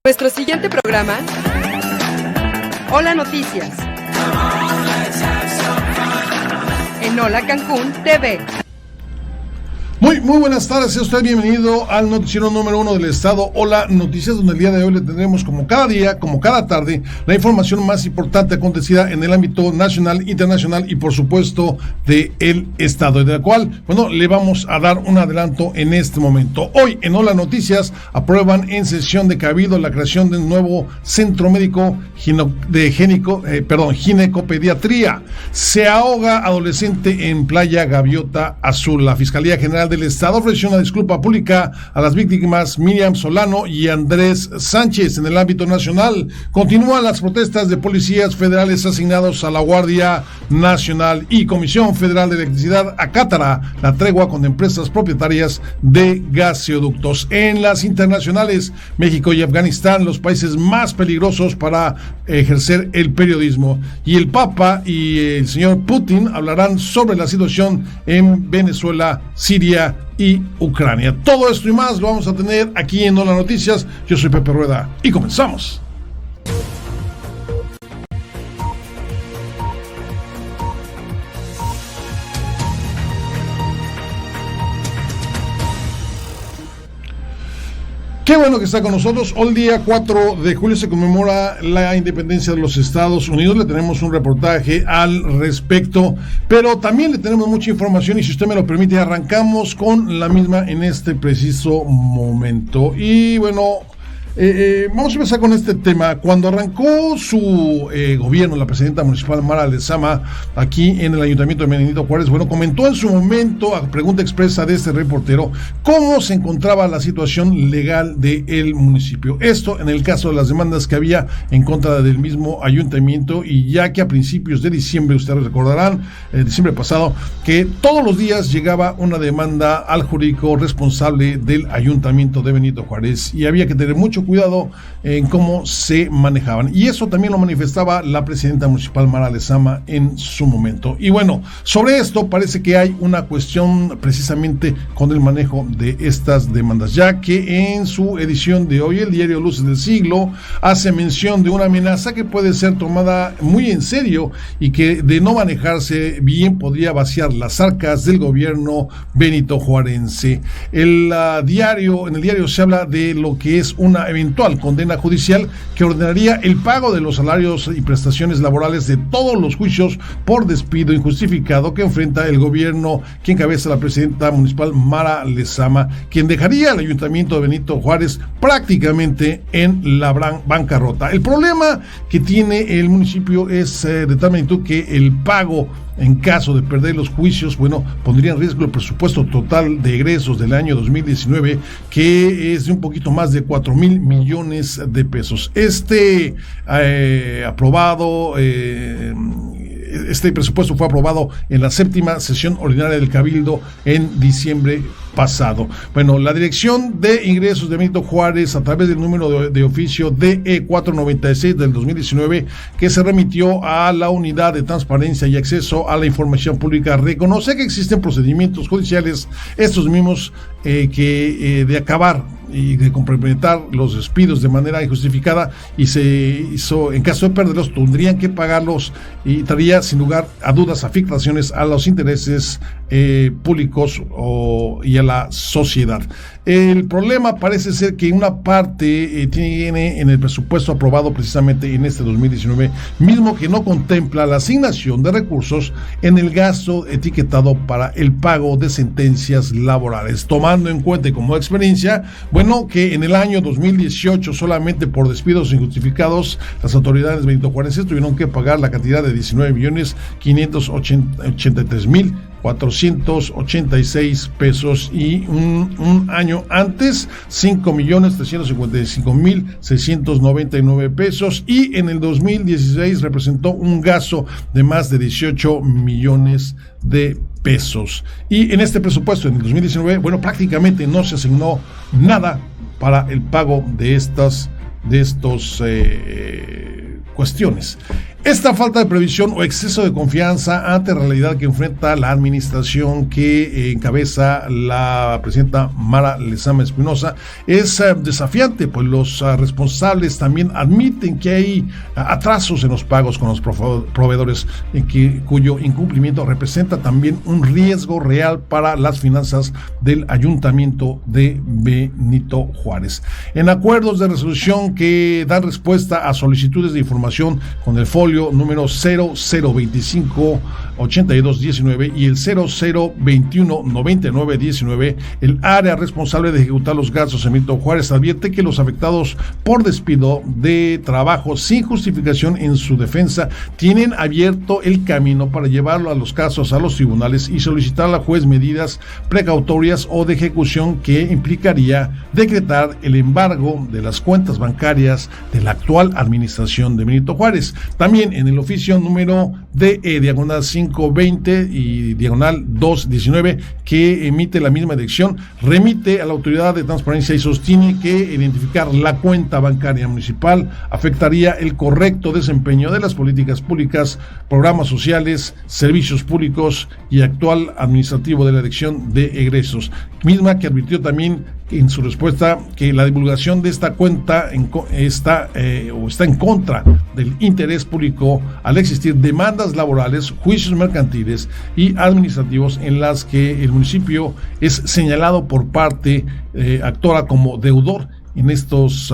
Nuestro siguiente programa, Hola Noticias, en Hola Cancún TV. Muy buenas tardes, sea usted bienvenido al noticiero número 1 del estado, Hola Noticias, donde el día de hoy le tendremos como cada día, como cada tarde, la información más importante acontecida en el ámbito nacional, internacional y por supuesto de el estado, de la cual, le vamos a dar un adelanto en este momento. Hoy en Hola Noticias aprueban en sesión de cabildo la creación de un nuevo centro médico ginecopediatría. Se ahoga adolescente en Playa Gaviota Azul. La Fiscalía General del Estado ofreció una disculpa pública a las víctimas Miriam Solano y Andrés Sánchez. En el ámbito nacional continúan las protestas de policías federales asignados a la Guardia Nacional y Comisión Federal de Electricidad acátara la tregua con empresas propietarias de gaseoductos. En las internacionales, México y Afganistán, los países más peligrosos para ejercer el periodismo, y el Papa y el señor Putin hablarán sobre la situación en Venezuela, Siria y Ucrania. Todo esto y más lo vamos a tener aquí en Hola Noticias. Yo soy Pepe Rueda y comenzamos. Qué bueno que está con nosotros. Hoy día 4 de julio se conmemora la independencia de los Estados Unidos. Le tenemos un reportaje al respecto, pero también le tenemos mucha información y, si usted me lo permite, arrancamos con la misma en este preciso momento. Y vamos a empezar con este tema. Cuando arrancó su gobierno, la presidenta municipal Mara Lezama, aquí en el ayuntamiento de Benito Juárez, comentó en su momento, a pregunta expresa de este reportero, cómo se encontraba la situación legal del municipio. Esto en el caso de las demandas que había en contra del mismo ayuntamiento, y ya que a principios de diciembre, ustedes recordarán, diciembre pasado, que todos los días llegaba una demanda al jurídico responsable del ayuntamiento de Benito Juárez, y había que tener mucho cuidado en cómo se manejaban, y eso también lo manifestaba la presidenta municipal Mara Lezama en su momento. Y sobre esto parece que hay una cuestión precisamente con el manejo de estas demandas, ya que en su edición de hoy el diario Luces del Siglo hace mención de una amenaza que puede ser tomada muy en serio y que, de no manejarse bien, podría vaciar las arcas del gobierno benitojuarense. En el diario se habla de lo que es una eventual condena judicial que ordenaría el pago de los salarios y prestaciones laborales de todos los juicios por despido injustificado que enfrenta el gobierno que encabeza la presidenta municipal Mara Lezama, quien dejaría al ayuntamiento de Benito Juárez prácticamente en la bancarrota. El problema que tiene el municipio es de tal magnitud que el pago, en caso de perder los juicios, pondría en riesgo el presupuesto total de egresos del año 2019, que es de un poquito más de 4,000 millones de pesos. Este presupuesto fue aprobado en la 7ª sesión ordinaria del Cabildo en diciembre pasado. La Dirección de Ingresos de Benito Juárez, a través del número de oficio DE 496 del 2019, que se remitió a la Unidad de Transparencia y Acceso a la Información Pública, reconoce que existen procedimientos judiciales, estos mismos que de acabar y de complementar los despidos de manera injustificada, y se hizo, en caso de perderlos, tendrían que pagarlos, y traería sin lugar a dudas afectaciones a los intereses públicos y a la sociedad. El problema parece ser que una parte tiene en el presupuesto aprobado precisamente en este 2019, mismo que no contempla la asignación de recursos en el gasto etiquetado para el pago de sentencias laborales, tomando en cuenta como experiencia, que en el año 2018, solamente por despidos injustificados, las autoridades benitojuarenses tuvieron que pagar la cantidad de 19,583,486 pesos, y un año antes 5,355,699 pesos, y en el 2016 representó un gasto de más de 18 millones de pesos. Y en este presupuesto, en el 2019, prácticamente no se asignó nada para el pago de estos cuestiones. Esta falta de previsión o exceso de confianza ante la realidad que enfrenta la administración que encabeza la presidenta Mara Lezama Espinosa es desafiante, pues los responsables también admiten que hay atrasos en los pagos con los proveedores, cuyo incumplimiento representa también un riesgo real para las finanzas del Ayuntamiento de Benito Juárez. En acuerdos de resolución que dan respuesta a solicitudes de información con el folio número 00258219 y el 00219919, el área responsable de ejecutar los gastos en Benito Juárez advierte que los afectados por despido de trabajo sin justificación en su defensa tienen abierto el camino para llevarlo a los casos a los tribunales y solicitar a la juez medidas precautorias o de ejecución que implicaría decretar el embargo de las cuentas bancarias de la actual administración de Benito Juárez. También en el oficio número de diagonal 520 y diagonal 219 que emite la misma dirección, remite a la autoridad de transparencia y sostiene que identificar la cuenta bancaria municipal afectaría el correcto desempeño de las políticas públicas, programas sociales, servicios públicos y actual administrativo de la dirección de egresos, misma que advirtió también en su respuesta que la divulgación de esta cuenta está en contra del interés público al existir demandas laborales, juicios mercantiles y administrativos en las que el municipio es señalado por parte actora como deudor. En estos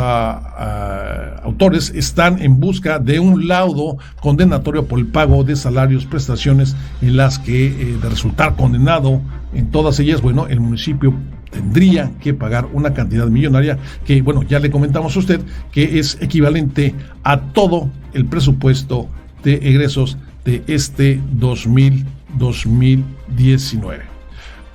autores están en busca de un laudo condenatorio por el pago de salarios, prestaciones en las que de resultar condenado en todas ellas, bueno, el municipio tendría que pagar una cantidad millonaria que, bueno, ya le comentamos a usted que es equivalente a todo el presupuesto de egresos de este 2019.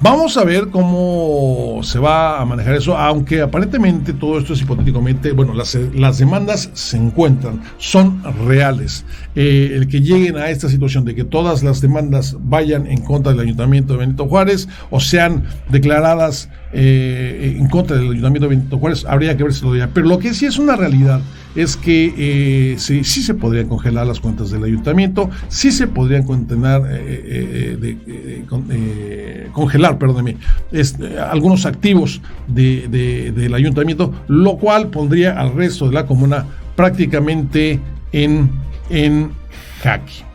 Vamos a ver cómo se va a manejar eso, aunque aparentemente todo esto es hipotéticamente, bueno, las demandas se encuentran, son reales. El que lleguen a esta situación de que todas las demandas vayan en contra del Ayuntamiento de Benito Juárez o sean declaradas en contra del Ayuntamiento de Benito Juárez, habría que ver si lo diría. Pero lo que sí es una realidad es que sí se podrían congelar las cuentas del ayuntamiento, sí se podrían congelar, algunos activos del ayuntamiento, lo cual pondría al resto de la comuna prácticamente en jaque.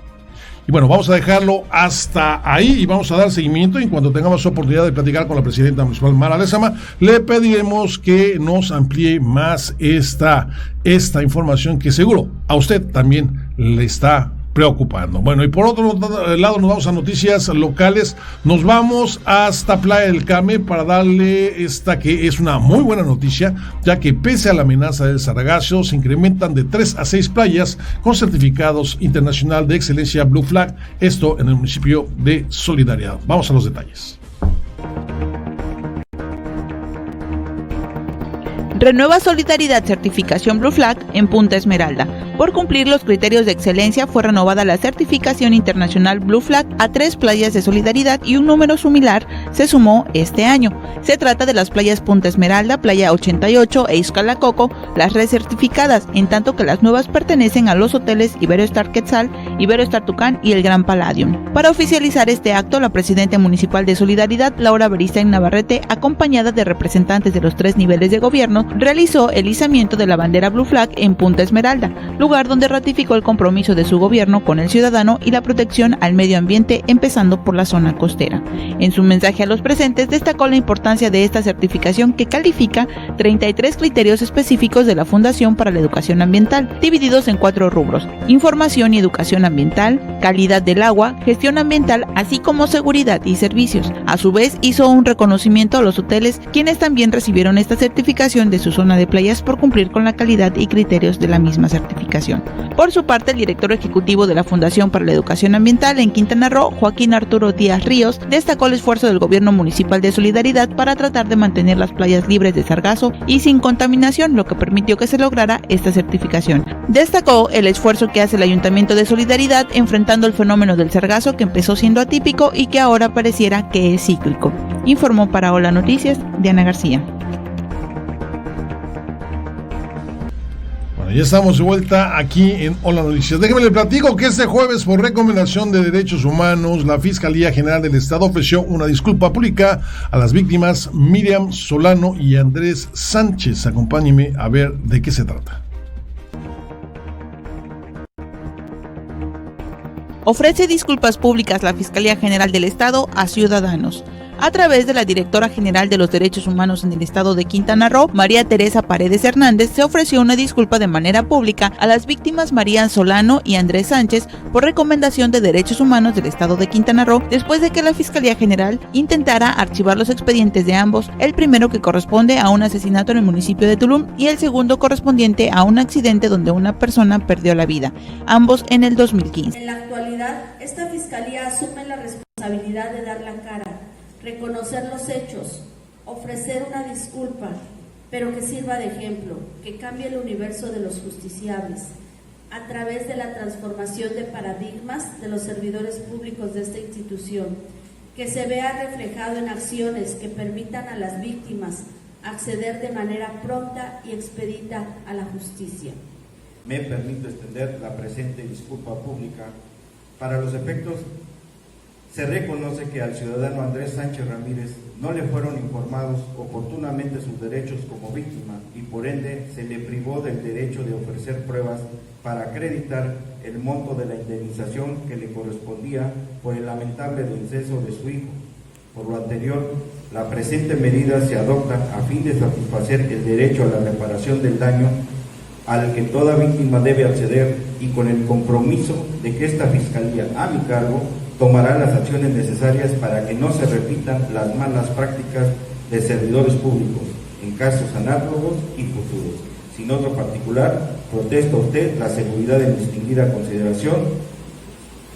Y bueno, vamos a dejarlo hasta ahí y vamos a dar seguimiento. Y cuando tengamos oportunidad de platicar con la presidenta municipal Mara Lezama, le pediremos que nos amplíe más esta información que seguro a usted también le está preocupando. Bueno, y por otro lado nos vamos a noticias locales, nos vamos hasta Playa del Carmen para darle esta que es una muy buena noticia, ya que pese a la amenaza del sargazo se incrementan de 3 a 6 playas con certificados internacional de excelencia Blue Flag, esto en el municipio de Solidaridad. Vamos a los detalles. Renueva Solidaridad certificación Blue Flag en Punta Esmeralda. Por cumplir los criterios de excelencia fue renovada la certificación internacional Blue Flag a 3 playas de Solidaridad y un número similar se sumó este año. Se trata de las playas Punta Esmeralda, Playa 88 e Ixcalacoco, las recertificadas, en tanto que las nuevas pertenecen a los hoteles Iberoestar Quetzal, Iberoestar Tucán y el Gran Palladium. Para oficializar este acto, la presidenta municipal de Solidaridad, Laura Beristain Navarrete, acompañada de representantes de los 3 niveles de gobierno, realizó el izamiento de la bandera Blue Flag en Punta Esmeralda, lugar donde ratificó el compromiso de su gobierno con el ciudadano y la protección al medio ambiente, empezando por la zona costera. En su mensaje a los presentes destacó la importancia de esta certificación que califica 33 criterios específicos de la Fundación para la Educación Ambiental, divididos en 4 rubros: información y educación ambiental, calidad del agua, gestión ambiental, así como seguridad y servicios. A su vez, hizo un reconocimiento a los hoteles, quienes también recibieron esta certificación de su zona de playas por cumplir con la calidad y criterios de la misma certificación. Por su parte, el director ejecutivo de la Fundación para la Educación Ambiental en Quintana Roo, Joaquín Arturo Díaz Ríos, destacó el esfuerzo del gobierno municipal de Solidaridad para tratar de mantener las playas libres de sargazo y sin contaminación, lo que permitió que se lograra esta certificación. Destacó el esfuerzo que hace el Ayuntamiento de Solidaridad enfrentando el fenómeno del sargazo, que empezó siendo atípico y que ahora pareciera que es cíclico. Informó para Hola Noticias, Diana García. Ya estamos de vuelta aquí en Hola Noticias. Déjenme les platico que este jueves, por recomendación de Derechos Humanos, la Fiscalía General del Estado ofreció una disculpa pública a las víctimas Miriam Solano y Andrés Sánchez. Acompáñenme a ver de qué se trata. Ofrece disculpas públicas la Fiscalía General del Estado a ciudadanos. A través de la Directora General de los Derechos Humanos en el Estado de Quintana Roo, María Teresa Paredes Hernández, se ofreció una disculpa de manera pública a las víctimas María Solano y Andrés Sánchez por recomendación de Derechos Humanos del Estado de Quintana Roo, después de que la Fiscalía General intentara archivar los expedientes de ambos, el primero que corresponde a un asesinato en el municipio de Tulum y el segundo correspondiente a un accidente donde una persona perdió la vida, ambos en el 2015. En la actualidad, esta Fiscalía asume la responsabilidad de dar la cara, reconocer los hechos, ofrecer una disculpa, pero que sirva de ejemplo, que cambie el universo de los justiciables, a través de la transformación de paradigmas de los servidores públicos de esta institución, que se vea reflejado en acciones que permitan a las víctimas acceder de manera pronta y expedita a la justicia. Me permito extender la presente disculpa pública. Para los efectos, se reconoce que al ciudadano Andrés Sánchez Ramírez no le fueron informados oportunamente sus derechos como víctima y por ende se le privó del derecho de ofrecer pruebas para acreditar el monto de la indemnización que le correspondía por el lamentable deceso de su hijo. Por lo anterior, la presente medida se adopta a fin de satisfacer el derecho a la reparación del daño al que toda víctima debe acceder y con el compromiso de que esta Fiscalía, a mi cargo, tomará las acciones necesarias para que no se repitan las malas prácticas de servidores públicos en casos análogos y futuros. Sin otro particular, protesto a usted la seguridad de mi distinguida consideración.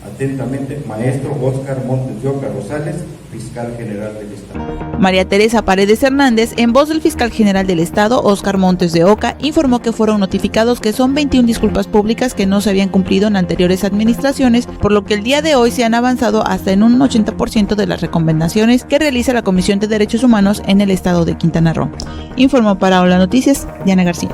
Atentamente, maestro Óscar Montes de Oca Rosales, Fiscal General del Estado. María Teresa Paredes Hernández, en voz del Fiscal General del Estado, Óscar Montes de Oca, informó que fueron notificados que son 21 disculpas públicas que no se habían cumplido en anteriores administraciones, por lo que el día de hoy se han avanzado hasta en un 80% de las recomendaciones que realiza la Comisión de Derechos Humanos en el Estado de Quintana Roo. Informó para Hola Noticias, Diana García.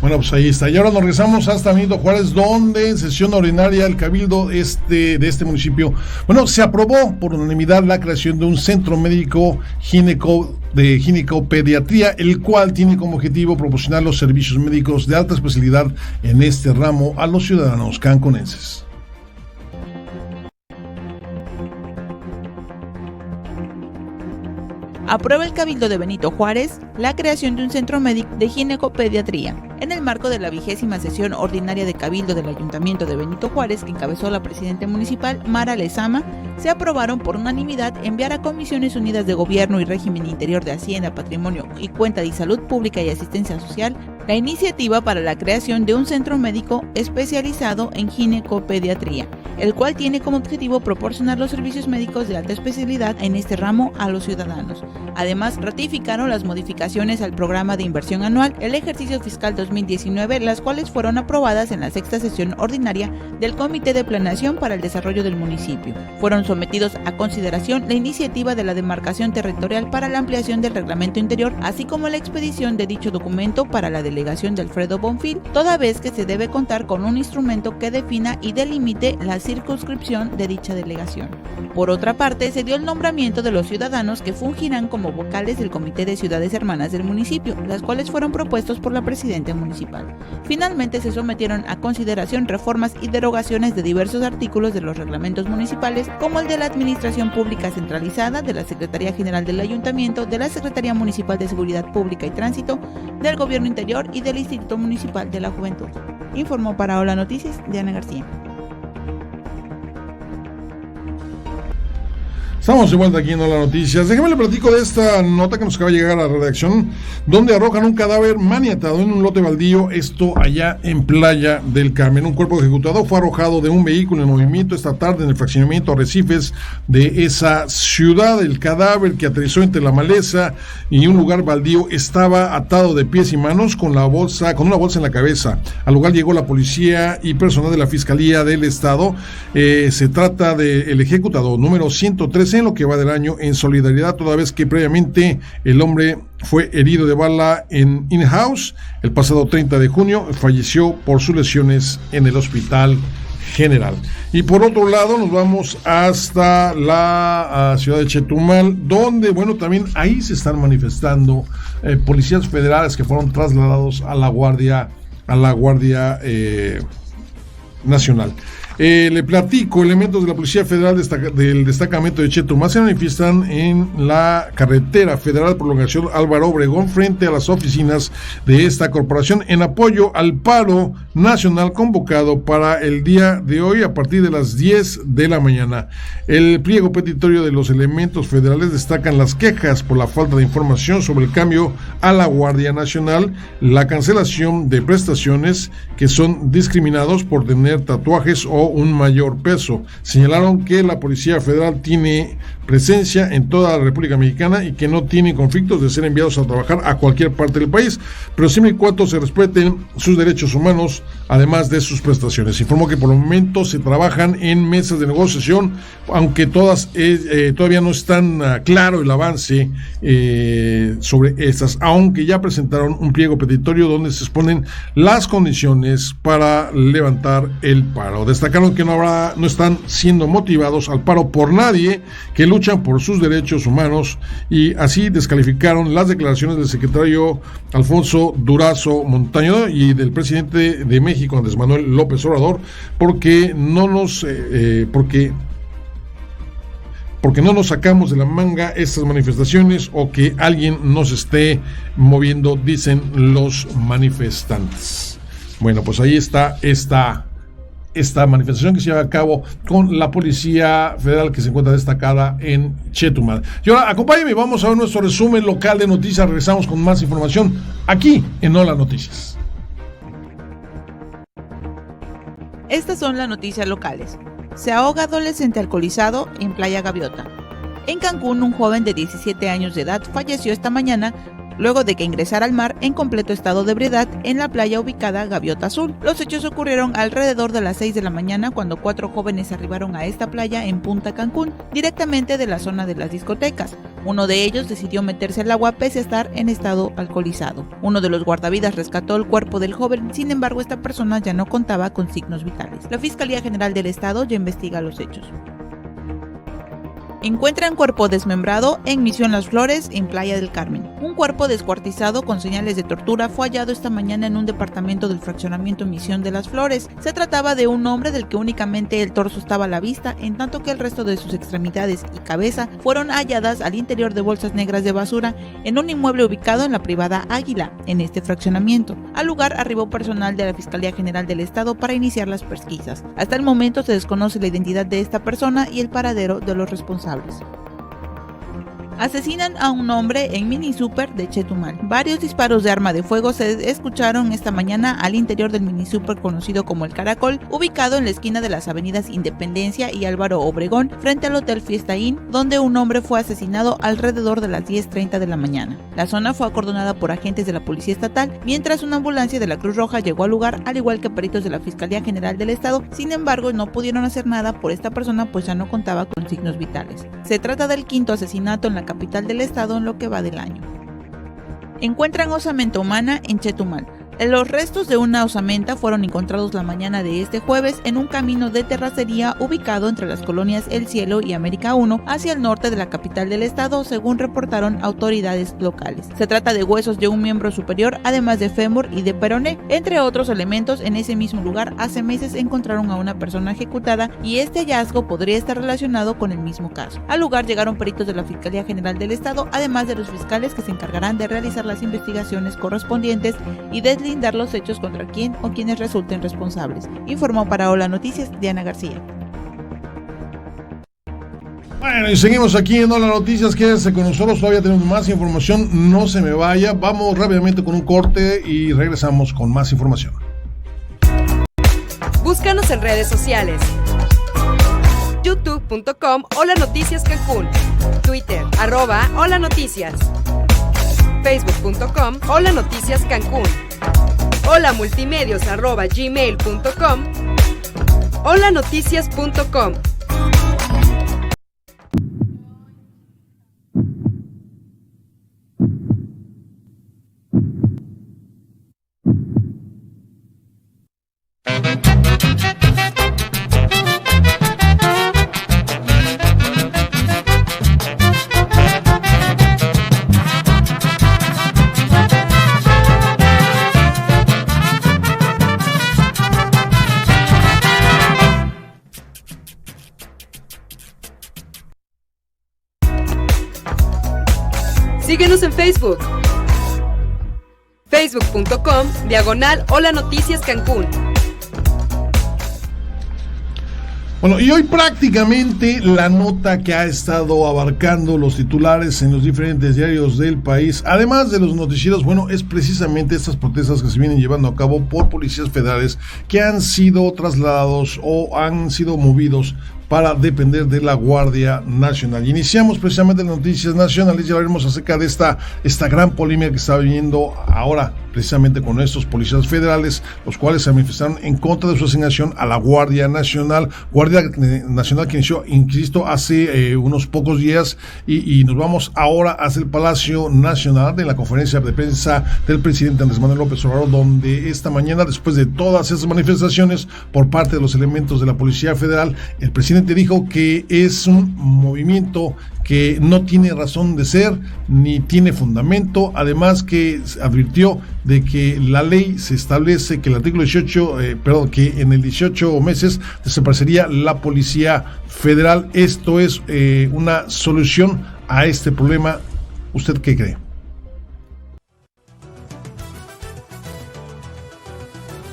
Bueno, pues ahí está. Y ahora nos regresamos hasta Benito Juárez, donde en sesión ordinaria el Cabildo de este municipio, bueno, se aprobó por unanimidad la creación de un centro médico de ginecopediatría, el cual tiene como objetivo proporcionar los servicios médicos de alta especialidad en este ramo a los ciudadanos cancunenses. Aprueba el Cabildo de Benito Juárez la creación de un centro médico de ginecopediatría. En el marco de la 20ª sesión ordinaria de Cabildo del Ayuntamiento de Benito Juárez, que encabezó la presidenta municipal, Mara Lezama, se aprobaron por unanimidad enviar a Comisiones Unidas de Gobierno y Régimen Interior de Hacienda, Patrimonio y Cuenta de Salud Pública y Asistencia Social la iniciativa para la creación de un centro médico especializado en ginecopediatría, el cual tiene como objetivo proporcionar los servicios médicos de alta especialidad en este ramo a los ciudadanos. Además, ratificaron las modificaciones al programa de inversión anual, el ejercicio fiscal 2019, las cuales fueron aprobadas en la 6ª sesión ordinaria del Comité de Planeación para el Desarrollo del municipio. Fueron sometidos a consideración la iniciativa de la demarcación territorial para la ampliación del reglamento interior, así como la expedición de dicho documento para la delegación de Alfredo Bonfil, toda vez que se debe contar con un instrumento que defina y delimite la circunscripción de dicha delegación. Por otra parte, se dio el nombramiento de los ciudadanos que fungirán como vocales del Comité de Ciudades Hermanas del municipio, las cuales fueron propuestos por la presidenta municipal. Finalmente se sometieron a consideración reformas y derogaciones de diversos artículos de los reglamentos municipales, como el de la Administración Pública Centralizada, de la Secretaría General del Ayuntamiento, de la Secretaría Municipal de Seguridad Pública y Tránsito, del Gobierno Interior y del Instituto Municipal de la Juventud. Informó para Hola Noticias, Diana García. Estamos de vuelta aquí en Hola Noticias. Déjame le platico de esta nota que nos acaba de llegar a la redacción, donde arrojan un cadáver maniatado en un lote baldío, esto allá en Playa del Carmen. Un cuerpo ejecutado fue arrojado de un vehículo en movimiento esta tarde en el fraccionamiento Arrecifes de esa ciudad. El cadáver, que aterrizó entre la maleza y un lugar baldío, estaba atado de pies y manos con una bolsa en la cabeza. Al lugar llegó la policía y personal de la Fiscalía del Estado. Se trata del ejecutado número 113 en lo que va del año en solidaridad, toda vez que previamente el hombre fue herido de bala en in-house el pasado 30 de junio, falleció por sus lesiones en el Hospital General. Y por otro lado nos vamos hasta la ciudad de Chetumal, donde también ahí se están manifestando policías federales que fueron trasladados a la Guardia Nacional. Le platico, elementos de la Policía Federal del destacamento de Chetumal se manifiestan en la carretera federal prolongación Álvaro Obregón frente a las oficinas de esta corporación en apoyo al paro nacional convocado para el día de hoy a partir de las 10 de la mañana. El pliego petitorio de los elementos federales destacan las quejas por la falta de información sobre el cambio a la Guardia Nacional, la cancelación de prestaciones, que son discriminados por tener tatuajes o un mayor peso. Señalaron que la Policía Federal tiene presencia en toda la República Mexicana y que no tiene conflictos de ser enviados a trabajar a cualquier parte del país, pero siempre y cuando se respeten sus derechos humanos, además de sus prestaciones. Informó que por el momento se trabajan en mesas de negociación, aunque todavía no están claro el avance sobre estas, aunque ya presentaron un pliego petitorio donde se exponen las condiciones para levantar el paro. Destacaron que no están siendo motivados al paro por nadie, que luchan por sus derechos humanos, y así descalificaron las declaraciones del secretario Alfonso Durazo Montaño y del presidente de México, Andrés Manuel López Obrador, porque no nos sacamos de la manga estas manifestaciones o que alguien nos esté moviendo, dicen los manifestantes. Bueno, pues ahí está esta manifestación que se lleva a cabo con la Policía Federal, que se encuentra destacada en Chetumal. Y ahora acompáñenme, vamos a ver nuestro resumen local de noticias. Regresamos con más información aquí en Hola Noticias. Estas son las noticias locales. Se ahoga adolescente alcoholizado en Playa Gaviota. En Cancún, un joven de 17 años de edad falleció esta mañana luego de que ingresara al mar en completo estado de ebriedad en la playa ubicada Gaviota Azul. Los hechos ocurrieron alrededor de las 6 de la mañana cuando 4 jóvenes arribaron a esta playa en Punta Cancún, directamente de la zona de las discotecas. Uno de ellos decidió meterse al agua pese a estar en estado alcoholizado. Uno de los guardavidas rescató el cuerpo del joven, sin embargo esta persona ya no contaba con signos vitales. La Fiscalía General del Estado ya investiga los hechos. Encuentran cuerpo desmembrado en Misión Las Flores, en Playa del Carmen. Un cuerpo descuartizado con señales de tortura fue hallado esta mañana en un departamento del fraccionamiento Misión de Las Flores. Se trataba de un hombre del que únicamente el torso estaba a la vista, en tanto que el resto de sus extremidades y cabeza fueron halladas al interior de bolsas negras de basura en un inmueble ubicado en la privada Águila, en este fraccionamiento. Al lugar arribó personal de la Fiscalía General del Estado para iniciar las pesquisas. Hasta el momento se desconoce la identidad de esta persona y el paradero de los responsables. Asesinan a un hombre en mini super de Chetumal. Varios disparos de arma de fuego se escucharon esta mañana al interior del mini super conocido como El Caracol, ubicado en la esquina de las avenidas Independencia y Álvaro Obregón, frente al Hotel Fiesta Inn, donde un hombre fue asesinado alrededor de las 10:30 de la mañana. La zona fue acordonada por agentes de la Policía Estatal, mientras una ambulancia de la Cruz Roja llegó al lugar, al igual que peritos de la Fiscalía General del Estado. Sin embargo, no pudieron hacer nada por esta persona, pues ya no contaba con signos vitales. Se trata del quinto asesinato en la capital del estado en lo que va del año. Encuentran osamenta humana en Chetumal. Los restos de una osamenta fueron encontrados la mañana de este jueves en un camino de terracería ubicado entre las colonias El Cielo y América 1 hacia el norte de la capital del estado, según reportaron autoridades locales. Se trata de huesos de un miembro superior, además de fémur y de peroné, entre otros elementos. En ese mismo lugar hace meses encontraron a una persona ejecutada y este hallazgo podría estar relacionado con el mismo caso. Al lugar llegaron peritos de la Fiscalía General del Estado, además de los fiscales que se encargarán de realizar las investigaciones correspondientes y deslindar los hechos contra quien o quienes resulten responsables. Informó para Hola Noticias Diana García. Bueno, y seguimos aquí en Hola Noticias. Quédense con nosotros, todavía tenemos más información, no se me vaya. Vamos rápidamente con un corte y regresamos con más información. Búscanos en redes sociales: youtube.com Hola Noticias Cancún, Twitter @Hola Noticias, facebook.com Hola Noticias Cancún, holamultimedios@gmail.com, holanoticias.com. Síguenos en Facebook. Facebook.com/Hola Noticias Cancún. Bueno, y hoy prácticamente la nota que ha estado abarcando los titulares en los diferentes diarios del país, además de los noticieros, bueno, es precisamente estas protestas que se vienen llevando a cabo por policías federales que han sido trasladados o han sido movidos para depender de la Guardia Nacional. Iniciamos precisamente las noticias nacionales y hablaremos acerca de esta gran polémica que está viviendo ahora precisamente con estos policías federales, los cuales se manifestaron en contra de su asignación a la Guardia Nacional que inició, insisto, hace unos pocos días, y nos vamos ahora hacia el Palacio Nacional, de la conferencia de prensa del presidente Andrés Manuel López Obrador, donde esta mañana, después de todas esas manifestaciones por parte de los elementos de la Policía Federal, el presidente dijo que es un movimiento que no tiene razón de ser ni tiene fundamento, además que advirtió de que la ley se establece que el artículo 18, que en el 18 meses desaparecería la Policía Federal. Esto es una solución a este problema. ¿Usted qué cree?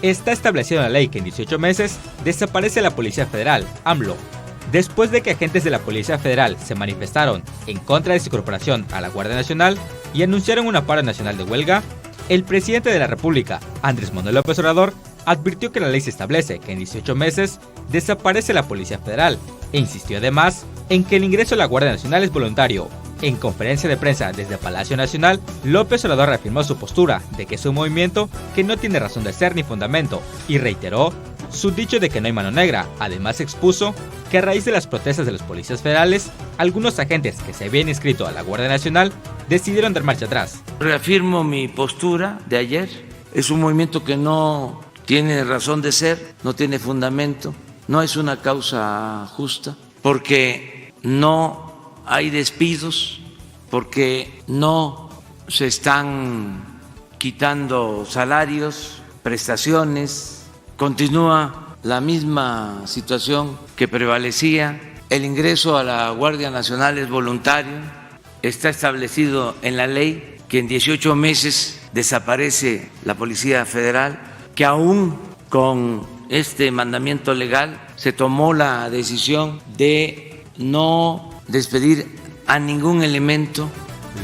Está establecido en la ley que en 18 meses desaparece la Policía Federal, AMLO. Después de que agentes de la Policía Federal se manifestaron en contra de su incorporación a la Guardia Nacional y anunciaron una paro nacional de huelga, el presidente de la República, Andrés Manuel López Obrador, advirtió que la ley se establece que en 18 meses desaparece la Policía Federal e insistió además en que el ingreso a la Guardia Nacional es voluntario. En conferencia de prensa desde Palacio Nacional, López Obrador reafirmó su postura de que es un movimiento que no tiene razón de ser ni fundamento y reiteró su dicho de que no hay mano negra. Además expuso que a raíz de las protestas de los policías federales, algunos agentes que se habían inscrito a la Guardia Nacional decidieron dar marcha atrás. Reafirmo mi postura de ayer. Es un movimiento que no tiene razón de ser, no tiene fundamento, no es una causa justa, porque no hay despidos, porque no se están quitando salarios, prestaciones, continúa la misma situación que prevalecía. El ingreso a la Guardia Nacional es voluntario, está establecido en la ley que en 18 meses desaparece la Policía Federal, que aún con este mandamiento legal se tomó la decisión de no despedir a ningún elemento.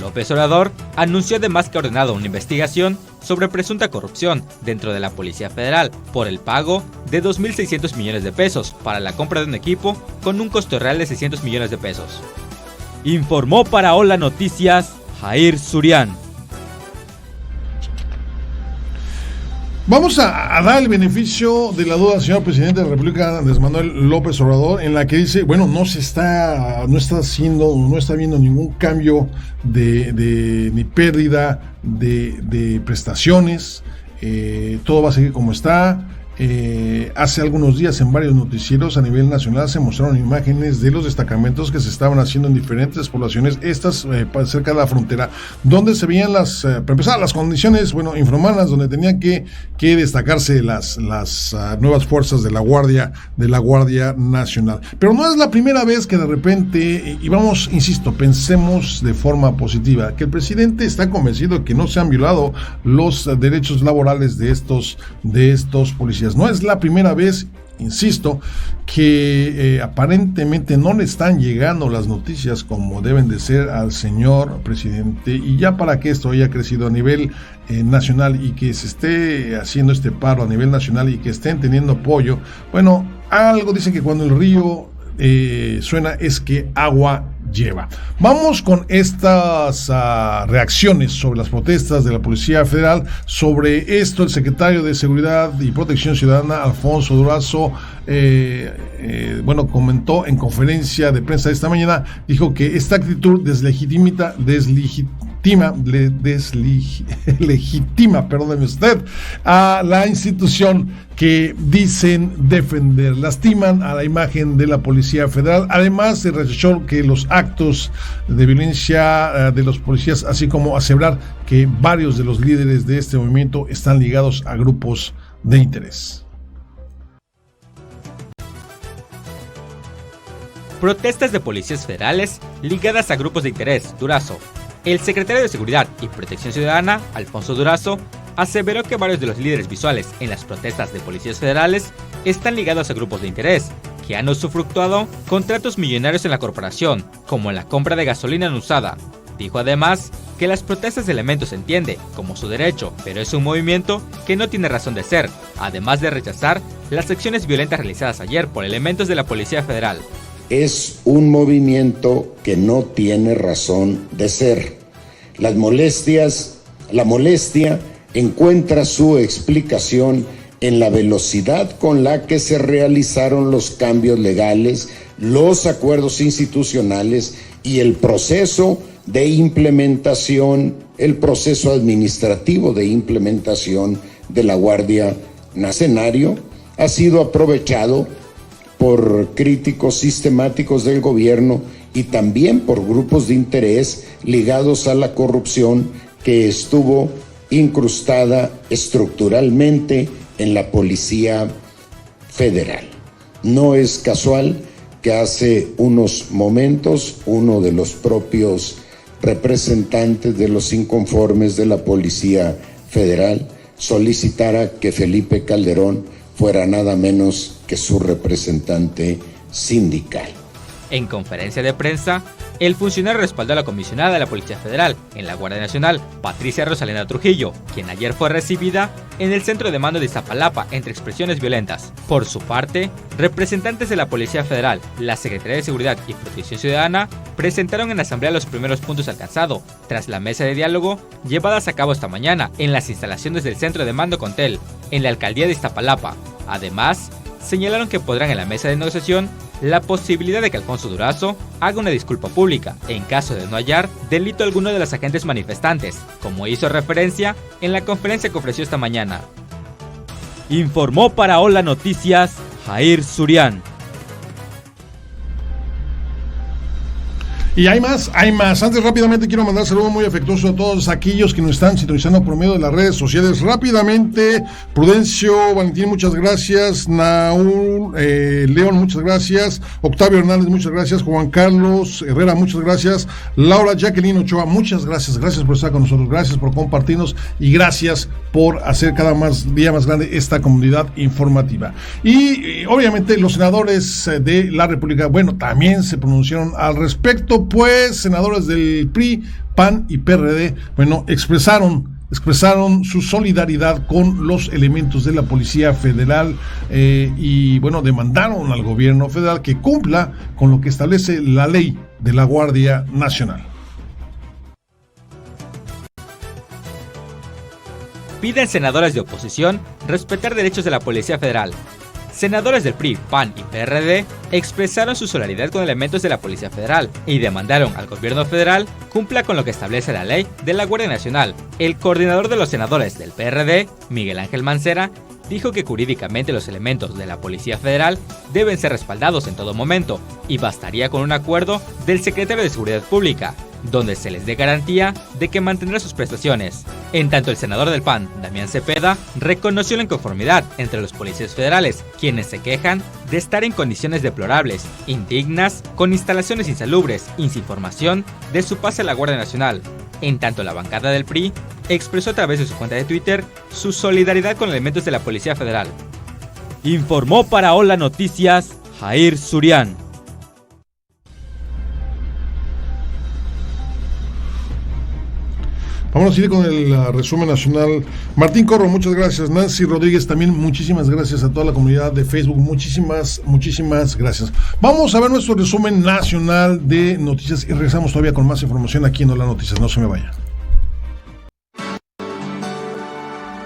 López Obrador anunció además que ha ordenado una investigación sobre presunta corrupción dentro de la Policía Federal por el pago de 2.600 millones de pesos para la compra de un equipo con un costo real de 600 millones de pesos. Informó para Hola Noticias, Jair Surian. Vamos a dar el beneficio de la duda al señor presidente de la República, Andrés Manuel López Obrador, en la que dice, bueno, no está viendo ningún cambio ni pérdida de prestaciones, todo va a seguir como está. Hace algunos días en varios noticieros a nivel nacional se mostraron imágenes de los destacamentos que se estaban haciendo en diferentes poblaciones, cerca de la frontera, donde se veían para empezar, las condiciones, infrahumanas, donde tenían que destacarse las nuevas fuerzas de la Guardia Nacional. Pero no es la primera vez que de repente, y vamos, insisto, pensemos de forma positiva, que el presidente está convencido de que no se han violado los derechos laborales de estos policías. No es la primera vez, insisto, que aparentemente no le están llegando las noticias como deben de ser al señor presidente, y ya para que esto haya crecido a nivel nacional y que se esté haciendo este paro a nivel nacional y que estén teniendo apoyo, algo dicen que cuando el río suena es que agua lleva. Vamos con estas reacciones sobre las protestas de la Policía Federal. Sobre esto, el secretario de Seguridad y Protección Ciudadana, Alfonso Durazo, comentó en conferencia de prensa esta mañana, dijo que esta actitud deslegitima, perdóneme usted, a la institución que dicen defender. Lastiman a la imagen de la Policía Federal. Además, se rechazó que los actos de violencia de los policías, así como aseverar que varios de los líderes de este movimiento están ligados a grupos de interés. Protestas de policías federales ligadas a grupos de interés, Durazo. El secretario de Seguridad y Protección Ciudadana, Alfonso Durazo, aseveró que varios de los líderes visuales en las protestas de policías federales están ligados a grupos de interés que han usufructuado contratos millonarios en la corporación, como en la compra de gasolina no usada. Dijo además que las protestas de elementos se entiende como su derecho, pero es un movimiento que no tiene razón de ser, además de rechazar las acciones violentas realizadas ayer por elementos de la Policía Federal. Es un movimiento que no tiene razón de ser. La molestia encuentra su explicación en la velocidad con la que se realizaron los cambios legales, los acuerdos institucionales y el proceso de implementación, el proceso administrativo de implementación de la Guardia Nacional ha sido aprovechado por críticos sistemáticos del gobierno y también por grupos de interés ligados a la corrupción que estuvo incrustada estructuralmente en la Policía Federal. No es casual que hace unos momentos uno de los propios representantes de los inconformes de la Policía Federal solicitara que Felipe Calderón fuera nada menos que su representante sindical. En conferencia de prensa, el funcionario respaldó a la comisionada de la Policía Federal en la Guardia Nacional, Patricia Rosalena Trujillo, quien ayer fue recibida en el centro de mando de Iztapalapa entre expresiones violentas. Por su parte, representantes de la Policía Federal, la Secretaría de Seguridad y Protección Ciudadana presentaron en la asamblea los primeros puntos alcanzados tras la mesa de diálogo llevadas a cabo esta mañana en las instalaciones del centro de mando Contel, en la alcaldía de Iztapalapa. Además, señalaron que podrán en la mesa de negociación la posibilidad de que Alfonso Durazo haga una disculpa pública en caso de no hallar delito alguno de los agentes manifestantes, como hizo referencia en la conferencia que ofreció esta mañana. Informó para Hola Noticias, Jair Surian. Y hay más. Antes rápidamente quiero mandar saludo muy afectuoso a todos aquellos que nos están sintonizando por medio de las redes sociales. Rápidamente, Prudencio, Valentín, muchas gracias. Naúl, León, muchas gracias. Octavio Hernández, muchas gracias. Juan Carlos Herrera, muchas gracias. Laura Jacqueline Ochoa, muchas gracias. Gracias por estar con nosotros, gracias por compartirnos y gracias por hacer cada día más grande esta comunidad informativa. Y obviamente los senadores de la República, bueno, también se pronunciaron al respecto. Pues senadores del PRI, PAN y PRD, bueno, expresaron su solidaridad con los elementos de la Policía Federal y bueno, demandaron al gobierno federal que cumpla con lo que establece la ley de la Guardia Nacional. Piden senadores de oposición respetar derechos de la Policía Federal. Senadores del PRI, PAN y PRD expresaron su solidaridad con elementos de la Policía Federal y demandaron al gobierno federal cumpla con lo que establece la ley de la Guardia Nacional. El coordinador de los senadores del PRD, Miguel Ángel Mancera, dijo que jurídicamente los elementos de la Policía Federal deben ser respaldados en todo momento y bastaría con un acuerdo del secretario de Seguridad Pública, donde se les dé garantía de que mantendrá sus prestaciones. En tanto, el senador del PAN, Damián Cepeda, reconoció la inconformidad entre los policías federales, quienes se quejan de estar en condiciones deplorables, indignas, con instalaciones insalubres y sin formación de su pase a la Guardia Nacional. En tanto, la bancada del PRI expresó a través de su cuenta de Twitter su solidaridad con elementos de la Policía Federal. Informó para Hola Noticias, Jair Surian. Vamos a ir con el resumen nacional. Martín Corro, muchas gracias. Nancy Rodríguez, también muchísimas gracias a toda la comunidad de Facebook. Muchísimas gracias. Vamos a ver nuestro resumen nacional de noticias y regresamos todavía con más información aquí en Hola Noticias. No se me vaya.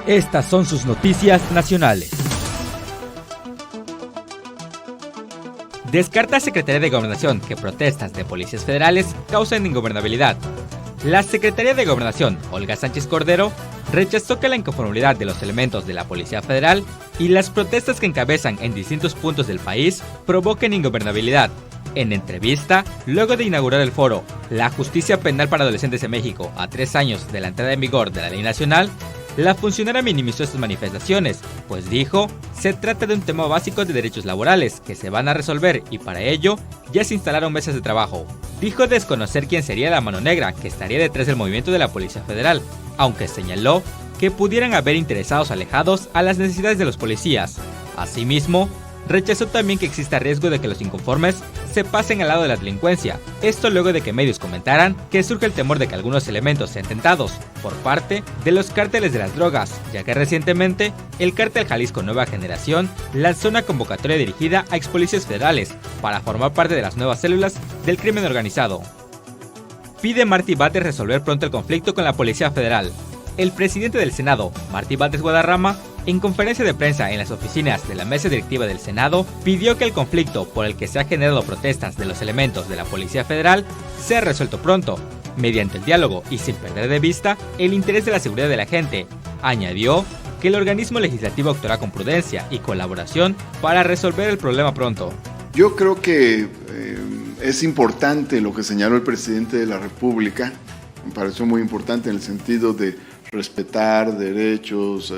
Estas son sus noticias nacionales. Descarta Secretaría de Gobernación que protestas de policías federales causen ingobernabilidad. La Secretaría de Gobernación, Olga Sánchez Cordero, rechazó que la inconformidad de los elementos de la Policía Federal y las protestas que encabezan en distintos puntos del país provoquen ingobernabilidad. En entrevista, luego de inaugurar el foro La Justicia Penal para Adolescentes en México a 3 años de la entrada en vigor de la Ley Nacional, La funcionaria minimizó estas manifestaciones, pues dijo, se trata de un tema básico de derechos laborales que se van a resolver y para ello ya se instalaron mesas de trabajo. Dijo desconocer quién sería la mano negra que estaría detrás del movimiento de la Policía Federal, aunque señaló que pudieran haber interesados alejados a las necesidades de los policías. Asimismo, rechazó también que exista riesgo de que los inconformes se pasen al lado de la delincuencia, esto luego de que medios comentaran que surge el temor de que algunos elementos sean tentados por parte de los cárteles de las drogas, ya que recientemente el cártel Jalisco Nueva Generación lanzó una convocatoria dirigida a expolicías federales para formar parte de las nuevas células del crimen organizado. Pide Martí Batres resolver pronto el conflicto con la Policía Federal. El presidente del Senado, Martí Batres Guadarrama, en conferencia de prensa en las oficinas de la mesa directiva del Senado, pidió que el conflicto por el que se han generado protestas de los elementos de la Policía Federal sea resuelto pronto, mediante el diálogo y sin perder de vista el interés de la seguridad de la gente. Añadió que el organismo legislativo actuará con prudencia y colaboración para resolver el problema pronto. Yo creo que es importante lo que señaló el presidente de la República, me pareció muy importante en el sentido de respetar derechos,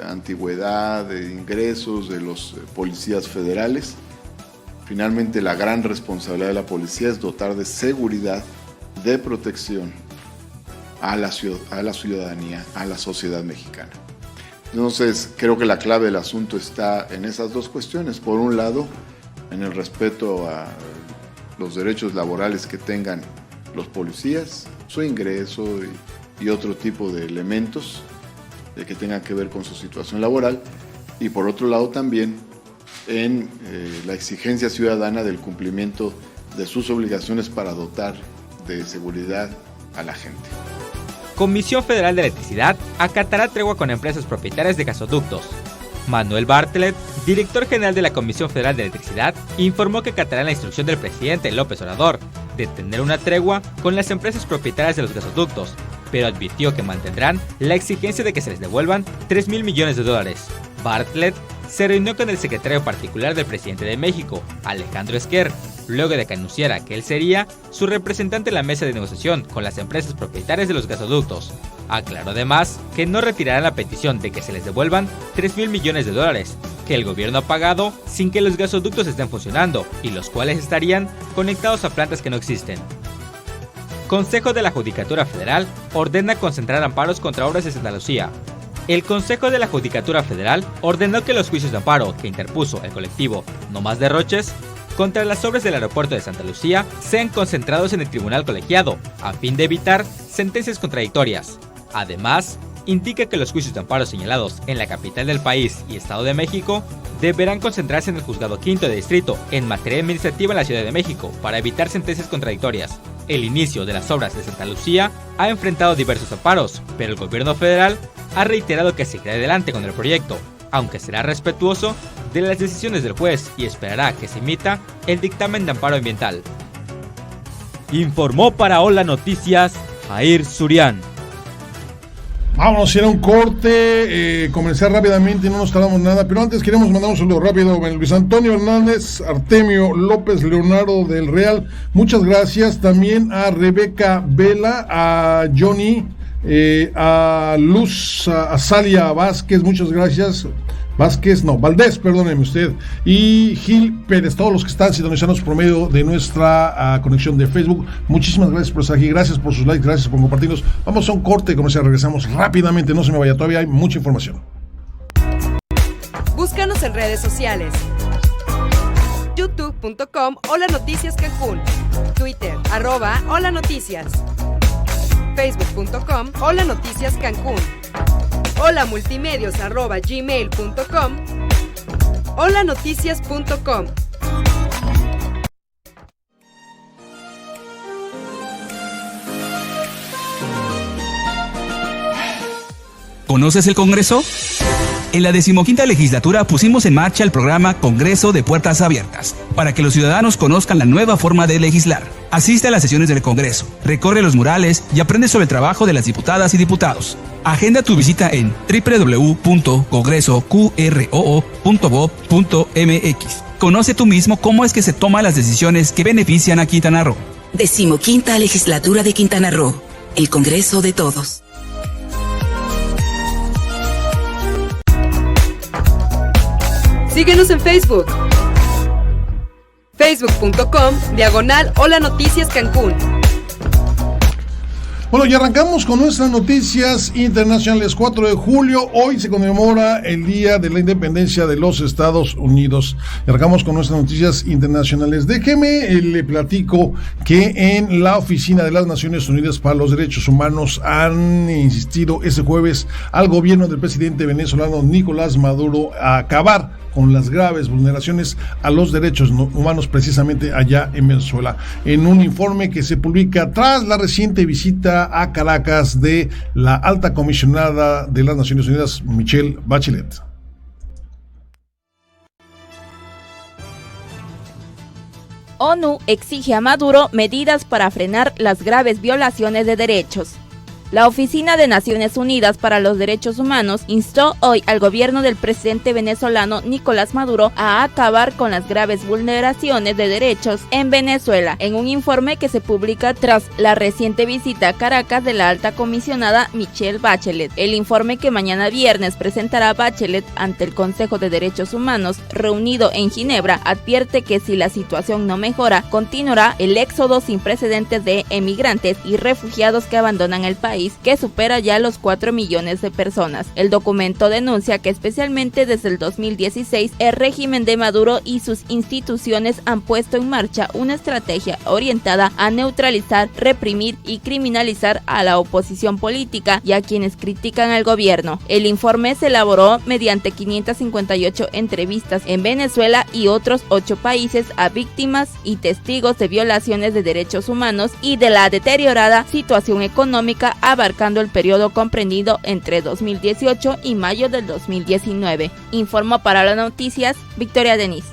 antigüedad, ingresos de los policías federales. Finalmente, la gran responsabilidad de la policía es dotar de seguridad, de protección a la ciudadanía, a la sociedad mexicana. Entonces, creo que la clave del asunto está en esas dos cuestiones. Por un lado, en el respeto a los derechos laborales que tengan los policías, su ingreso y otro tipo de elementos que tengan que ver con su situación laboral, y por otro lado también en la exigencia ciudadana del cumplimiento de sus obligaciones para dotar de seguridad a la gente. Comisión Federal de Electricidad acatará tregua con empresas propietarias de gasoductos. Manuel Bartlett, director general de la Comisión Federal de Electricidad, informó que acatará la instrucción del presidente López Obrador de tener una tregua con las empresas propietarias de los gasoductos, pero advirtió que mantendrán la exigencia de que se les devuelvan $3,000 millones. Bartlett se reunió con el secretario particular del presidente de México, Alejandro Esquer, luego de que anunciara que él sería su representante en la mesa de negociación con las empresas propietarias de los gasoductos. Aclaró además que no retirarán la petición de que se les devuelvan $3,000 millones, que el gobierno ha pagado sin que los gasoductos estén funcionando y los cuales estarían conectados a plantas que no existen. Consejo de la Judicatura Federal ordena concentrar amparos contra obras de Santa Lucía. El Consejo de la Judicatura Federal ordenó que los juicios de amparo que interpuso el colectivo No Más Derroches contra las obras del aeropuerto de Santa Lucía sean concentrados en el tribunal colegiado, a fin de evitar sentencias contradictorias. Además, indica que los juicios de amparo señalados en la capital del país y Estado de México deberán concentrarse en el Juzgado Quinto de Distrito en materia administrativa en la Ciudad de México para evitar sentencias contradictorias. El inicio de las obras de Santa Lucía ha enfrentado diversos amparos, pero el gobierno federal ha reiterado que seguirá adelante con el proyecto, aunque será respetuoso de las decisiones del juez y esperará que se emita el dictamen de amparo ambiental. Informó para Hola Noticias, Jair Surián. Vámonos, era un corte, comenzar rápidamente, no nos tardamos nada, pero antes queremos mandar un saludo rápido a Luis Antonio Hernández, Artemio López Leonardo del Real, muchas gracias, también a Rebeca Vela, a Johnny, a Luz, a Salia Vázquez, muchas gracias. Valdés, perdóneme usted, y Gil Pérez, todos los que están sintonizando por medio de nuestra conexión de Facebook. Muchísimas gracias por estar aquí, gracias por sus likes, gracias por compartirnos. Vamos a un corte comercial, regresamos rápidamente, no se me vaya, todavía hay mucha información. Búscanos en redes sociales. youtube.com Hola Noticias Cancún, Twitter @Hola Noticias, facebook.com Hola Noticias Cancún, holamultimedios@gmail.com, holanoticias.com. ¿Conoces el Congreso? En la 15ª legislatura pusimos en marcha el programa Congreso de Puertas Abiertas, para que los ciudadanos conozcan la nueva forma de legislar. Asiste a las sesiones del Congreso, recorre los murales y aprende sobre el trabajo de las diputadas y diputados. Agenda tu visita en www.congreso.qroo.gov.mx. Conoce tú mismo cómo es que se toman las decisiones que benefician a Quintana Roo. 15ª Legislatura de Quintana Roo, el Congreso de Todos. Síguenos en Facebook. Facebook.com/Hola Noticias Cancún. Bueno, y arrancamos con nuestras noticias internacionales. 4 de julio, hoy se conmemora el Día de la Independencia de los Estados Unidos. Y arrancamos con nuestras noticias internacionales. Déjeme, le platico que en la Oficina de las Naciones Unidas para los Derechos Humanos han insistido este jueves al gobierno del presidente venezolano Nicolás Maduro a acabar con las graves vulneraciones a los derechos humanos precisamente allá en Venezuela. En un informe que se publica tras la reciente visita a Caracas de la alta comisionada de las Naciones Unidas, Michelle Bachelet. ONU exige a Maduro medidas para frenar las graves violaciones de derechos. La Oficina de Naciones Unidas para los Derechos Humanos instó hoy al gobierno del presidente venezolano Nicolás Maduro a acabar con las graves vulneraciones de derechos en Venezuela, en un informe que se publica tras la reciente visita a Caracas de la alta comisionada Michelle Bachelet. El informe que mañana viernes presentará Bachelet ante el Consejo de Derechos Humanos reunido en Ginebra advierte que si la situación no mejora, continuará el éxodo sin precedentes de emigrantes y refugiados que abandonan el país, que supera ya los 4 millones de personas. El documento denuncia que especialmente desde el 2016 el régimen de Maduro y sus instituciones han puesto en marcha una estrategia orientada a neutralizar, reprimir y criminalizar a la oposición política y a quienes critican al gobierno. El informe se elaboró mediante 558 entrevistas en Venezuela y otros 8 países a víctimas y testigos de violaciones de derechos humanos y de la deteriorada situación económica abarcando el periodo comprendido entre 2018 y mayo del 2019. Informó para las noticias Victoria Denis.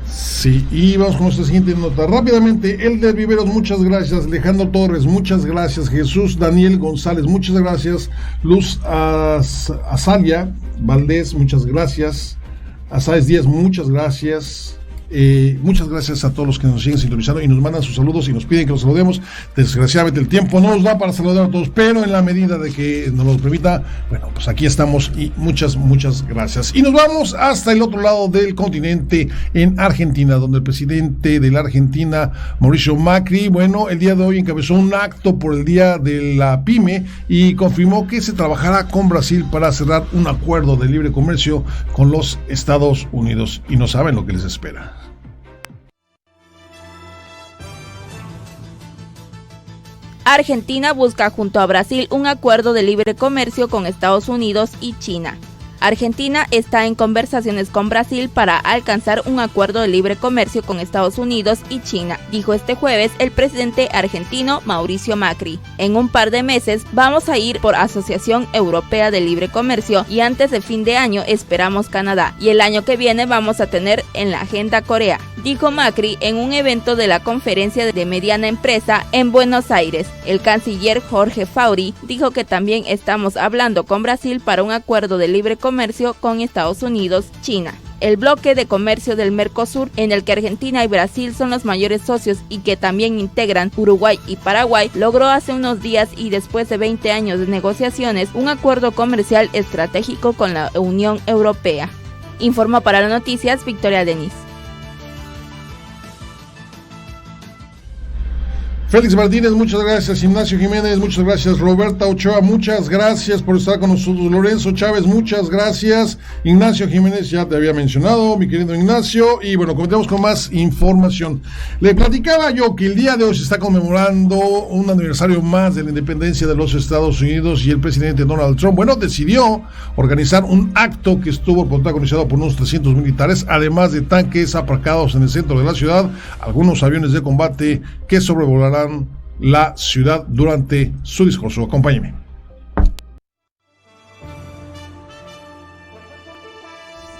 Sí, y vamos con nuestra siguiente nota. Rápidamente, Elder Viveros, muchas gracias. Alejandro Torres, muchas gracias. Jesús Daniel González, muchas gracias. Luz Azalia Valdés, muchas gracias. Asáez Díaz, muchas gracias. Muchas gracias a todos los que nos siguen sintonizando y nos mandan sus saludos y nos piden que los saludemos. Desgraciadamente el tiempo no nos da para saludar a todos, pero en la medida de que nos lo permita, bueno, pues aquí estamos y muchas gracias. Y nos vamos hasta el otro lado del continente, en Argentina, donde el presidente de la Argentina, Mauricio Macri, bueno, el día de hoy encabezó un acto por el Día de la Pyme y confirmó que se trabajará con Brasil para cerrar un acuerdo de libre comercio con los Estados Unidos, y no saben lo que les espera. Argentina busca junto a Brasil un acuerdo de libre comercio con Estados Unidos y China. Argentina está en conversaciones con Brasil para alcanzar un acuerdo de libre comercio con Estados Unidos y China, dijo este jueves el presidente argentino Mauricio Macri. En un par de meses vamos a ir por Asociación Europea de Libre Comercio y antes de fin de año esperamos Canadá y el año que viene vamos a tener en la agenda Corea, dijo Macri en un evento de la Conferencia de Mediana Empresa en Buenos Aires. El canciller Jorge Fauri dijo que también estamos hablando con Brasil para un acuerdo de libre comercio con Estados Unidos, China. El bloque de comercio del Mercosur, en el que Argentina y Brasil son los mayores socios y que también integran Uruguay y Paraguay, logró hace unos días y después de 20 años de negociaciones un acuerdo comercial estratégico con la Unión Europea. Informó para las noticias Victoria Denis. Félix Martínez, muchas gracias. Ignacio Jiménez, muchas gracias. Roberta Ochoa, muchas gracias por estar con nosotros. Lorenzo Chávez, muchas gracias. Ignacio Jiménez, ya te había mencionado, mi querido Ignacio. Y bueno, comencemos con más información. Le platicaba yo que el día de hoy se está conmemorando un aniversario más de la independencia de los Estados Unidos y el presidente Donald Trump, bueno, decidió organizar un acto que estuvo protagonizado por unos 300 militares, además de tanques aparcados en el centro de la ciudad, algunos aviones de combate que sobrevolarán la ciudad durante su discurso. Acompáñeme.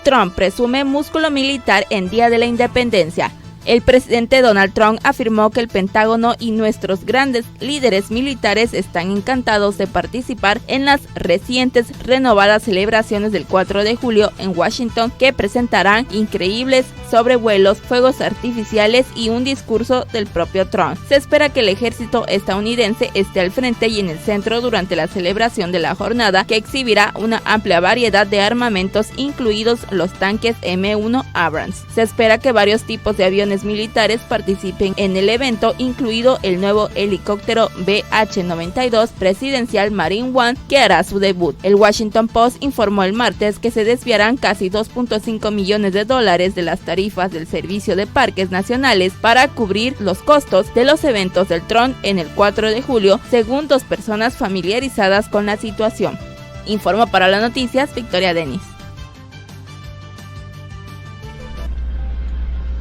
Trump presume músculo militar en Día de la Independencia. El presidente Donald Trump afirmó que el Pentágono y nuestros grandes líderes militares están encantados de participar en las recientes renovadas celebraciones del 4 de julio en Washington, que presentarán increíbles sobrevuelos, fuegos artificiales y un discurso del propio Trump. Se espera que el ejército estadounidense esté al frente y en el centro durante la celebración de la jornada, que exhibirá una amplia variedad de armamentos, incluidos los tanques M1 Abrams. Se espera que varios tipos de aviones militares participen en el evento, incluido el nuevo helicóptero BH-92 presidencial Marine One, que hará su debut. El Washington Post informó el martes que se desviarán casi $2.5 millones de las tarifas del servicio de parques nacionales para cubrir los costos de los eventos del Trump en el 4 de julio, según 2 personas familiarizadas con la situación. Informó para las noticias Victoria Denis.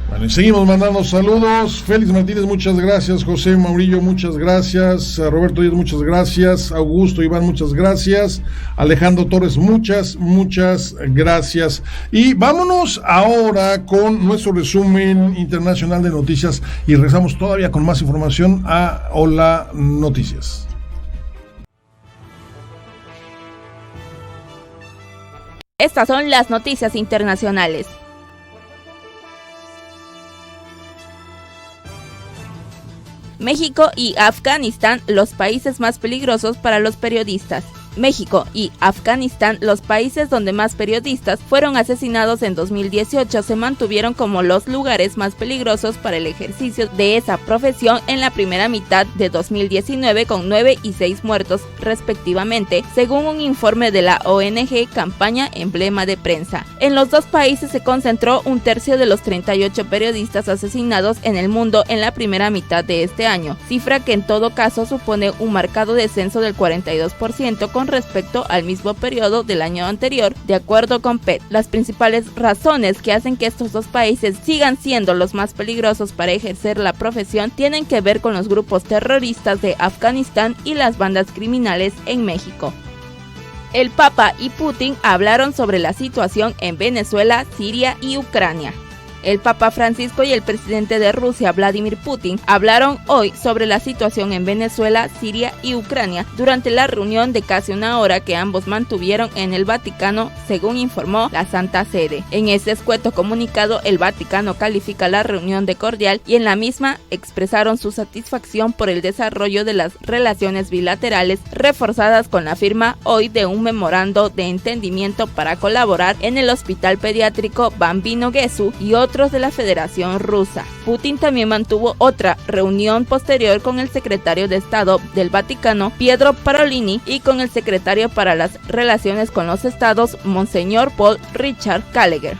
Bueno, y seguimos mandando saludos. Félix Martínez, muchas gracias. José Maurillo, muchas gracias. Roberto Díaz, muchas gracias. Augusto Iván, muchas gracias. Alejandro Torres, muchas gracias. Y vámonos ahora con nuestro resumen internacional de noticias y regresamos todavía con más información a Hola Noticias. Estas son las noticias internacionales. México y Afganistán, los países más peligrosos para los periodistas. México y Afganistán, los países donde más periodistas fueron asesinados en 2018, se mantuvieron como los lugares más peligrosos para el ejercicio de esa profesión en la primera mitad de 2019, con 9 y 6 muertos respectivamente, según un informe de la ONG Campaña Emblema de Prensa. En los dos países se concentró un tercio de los 38 periodistas asesinados en el mundo en la primera mitad de este año, cifra que en todo caso supone un marcado descenso del 42% con respecto al mismo periodo del año anterior, de acuerdo con PET. Las principales razones que hacen que estos dos países sigan siendo los más peligrosos para ejercer la profesión tienen que ver con los grupos terroristas de Afganistán y las bandas criminales en México. El Papa y Putin hablaron sobre la situación en Venezuela, Siria y Ucrania. El Papa Francisco y el presidente de Rusia, Vladimir Putin, hablaron hoy sobre la situación en Venezuela, Siria y Ucrania durante la reunión de casi una hora que ambos mantuvieron en el Vaticano, según informó la Santa Sede. En ese escueto comunicado, el Vaticano califica la reunión de cordial y en la misma expresaron su satisfacción por el desarrollo de las relaciones bilaterales, reforzadas con la firma hoy de un memorando de entendimiento para colaborar en el Hospital Pediátrico Bambino Gesù y otros de la Federación Rusa. Putin también mantuvo otra reunión posterior con el secretario de Estado del Vaticano, Pietro Parolini, y con el secretario para las Relaciones con los Estados, Monseñor Paul Richard Gallagher.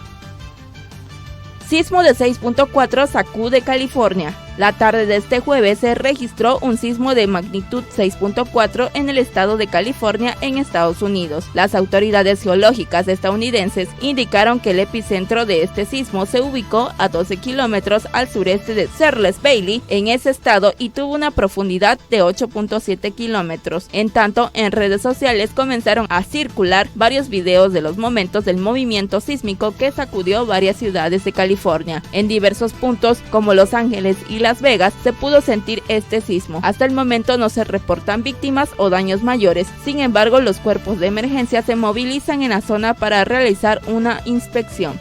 Sismo de 6.4 sacude California. La tarde de este jueves se registró un sismo de magnitud 6.4 en el estado de California, en Estados Unidos. Las autoridades geológicas estadounidenses indicaron que el epicentro de este sismo se ubicó a 12 kilómetros al sureste de Searles Bailey, en ese estado, y tuvo una profundidad de 8.7 kilómetros. En tanto, en redes sociales comenzaron a circular varios videos de los momentos del movimiento sísmico que sacudió varias ciudades de California. En diversos puntos, como Los Ángeles y Las Vegas, se pudo sentir este sismo. Hasta el momento no se reportan víctimas o daños mayores. Sin embargo, los cuerpos de emergencia se movilizan en la zona para realizar una inspección.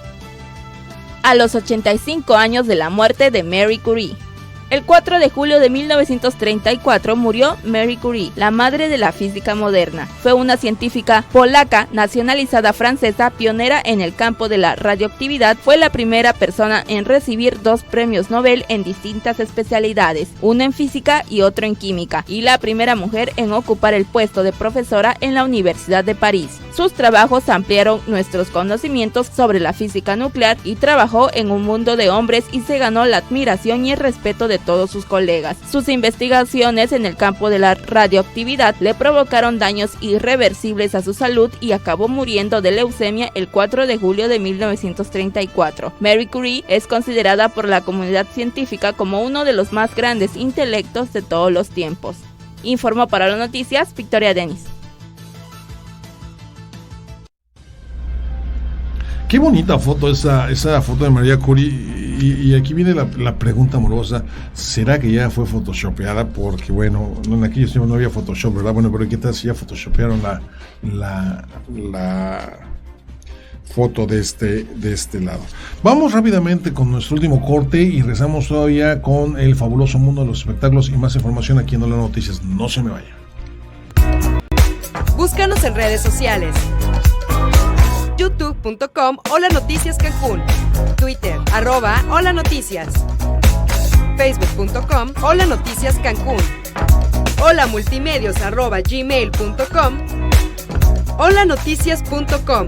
A los 85 años de la muerte de Marie Curie. El 4 de julio de 1934 murió Marie Curie, la madre de la física moderna. Fue una científica polaca nacionalizada francesa, pionera en el campo de la radioactividad. Fue la primera persona en recibir 2 premios Nobel en distintas especialidades, uno en física y otro en química, y la primera mujer en ocupar el puesto de profesora en la Universidad de París. Sus trabajos ampliaron nuestros conocimientos sobre la física nuclear y trabajó en un mundo de hombres y se ganó la admiración y el respeto de todos sus colegas. Sus investigaciones en el campo de la radioactividad le provocaron daños irreversibles a su salud y acabó muriendo de leucemia el 4 de julio de 1934. Marie Curie es considerada por la comunidad científica como uno de los más grandes intelectos de todos los tiempos. Informó para las noticias Victoria Denis. Qué bonita foto esa foto de María Curie. Y aquí viene la pregunta amorosa. ¿Será que ya fue photoshopeada? Porque bueno, en aquellos tiempos no había Photoshop, ¿verdad? Bueno, pero ¿qué tal si ya photoshopearon la foto de este lado? Vamos rápidamente con nuestro último corte y regresamos todavía con el fabuloso mundo de los espectáculos y más información aquí en Hola Noticias. No se me vaya. Búscanos en redes sociales. youtube.com Hola Noticias Cancún, Twitter @Hola Noticias, facebook.com Hola Noticias Cancún, holamultimedios@gmail.com, holanoticias.com.